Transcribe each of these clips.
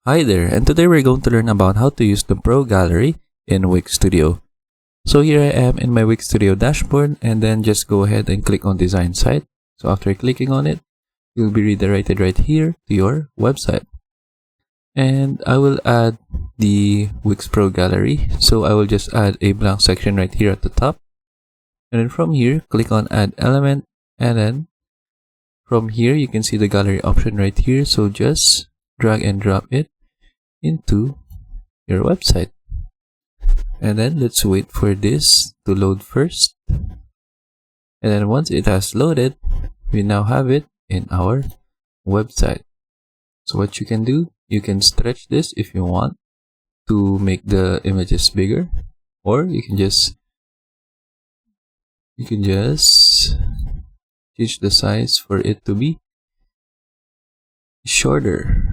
Hi there, and today we're going to learn about how to use the Pro Gallery in Wix Studio. So here I am in my Wix Studio dashboard, and then just go ahead and click on Design Site. So after clicking on it, you'll be redirected right here to your website. And I will add the Wix Pro Gallery. So I will just add a blank section right here at the top. And then from here, click on Add Element, and then from here you can see the gallery option right here. So just drag and drop it into your website, and then let's wait for this to load first. And then once it has loaded, we now have it in our website. So what you can do, you can stretch this if you want to make the images bigger, or you can just change the size for it to be shorter.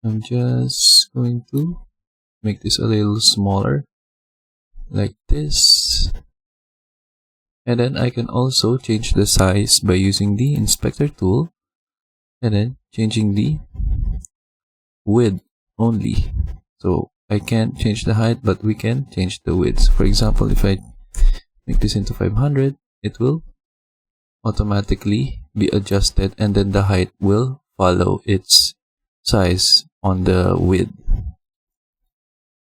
I'm just going to make this a little smaller, like this. And then I can also change the size by using the inspector tool, and then changing the width only. So I can't change the height, but we can change the width. For example, if I make this into 500, it will automatically be adjusted, and then the height will follow its size on the width.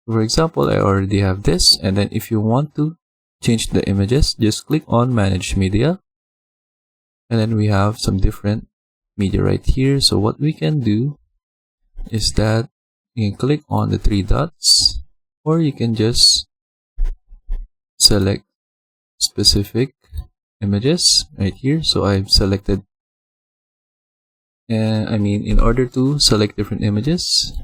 For example, I already have this, and then if you want to change the images, just click on Manage Media, and then we have some different media right here. So what we can do is that you can click on the three dots, or you can just select specific images right here. So I've selected, in order to select different images,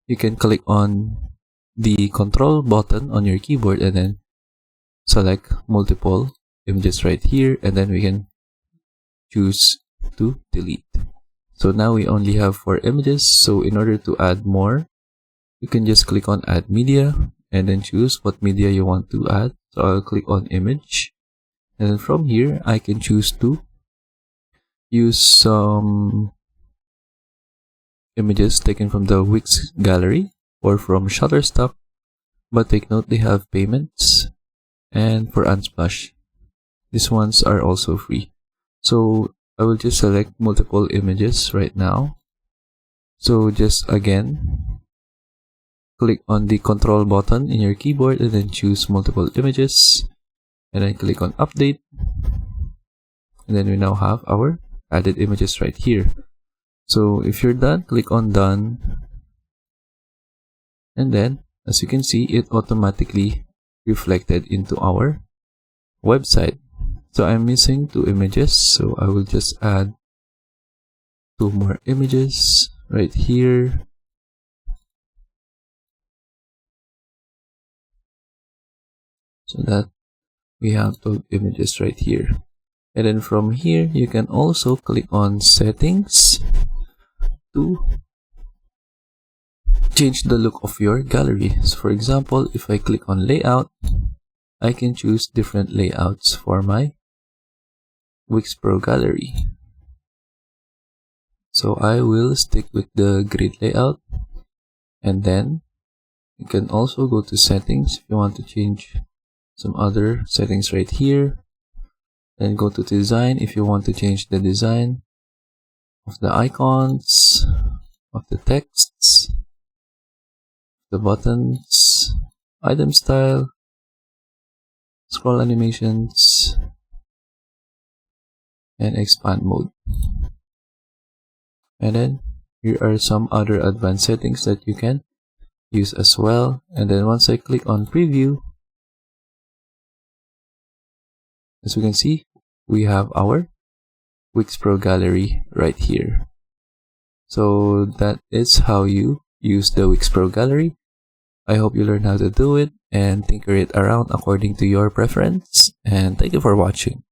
you can click on the control button on your keyboard and then select multiple images right here, and then we can choose to delete. So now we only have 4 images. So in order to add more, you can just click on Add Media and then choose what media you want to add. So I'll click on Image, and then from here I can choose to use some images taken from the Wix Gallery or from Shutterstock, but take note they have payments, and for Unsplash, these ones are also free. So I will just select multiple images right now. So just again click on the control button in your keyboard and then choose multiple images, and then click on Update, and then we now have our added images right here. So if you're done, click on Done, and then as you can see, it automatically reflected into our website. So I'm missing 2 images, so I will just add 2 more images right here. So that we have 12 images right here. And then from here, you can also click on Settings to change the look of your gallery. So for example, if I click on Layout, I can choose different layouts for my Wix Pro Gallery. So I will stick with the grid layout, and then you can also go to Settings if you want to change some other settings right here. Then go to Design if you want to change the design of the icons, of the texts, the buttons, item style, scroll animations, and expand mode. And then here are some other advanced settings that you can use as well. And then once I click on Preview, as we can see, we have our Wix Pro Gallery right here. So that is how you use the Wix Pro Gallery. I hope you learned how to do it and tinker it around according to your preference. And thank you for watching.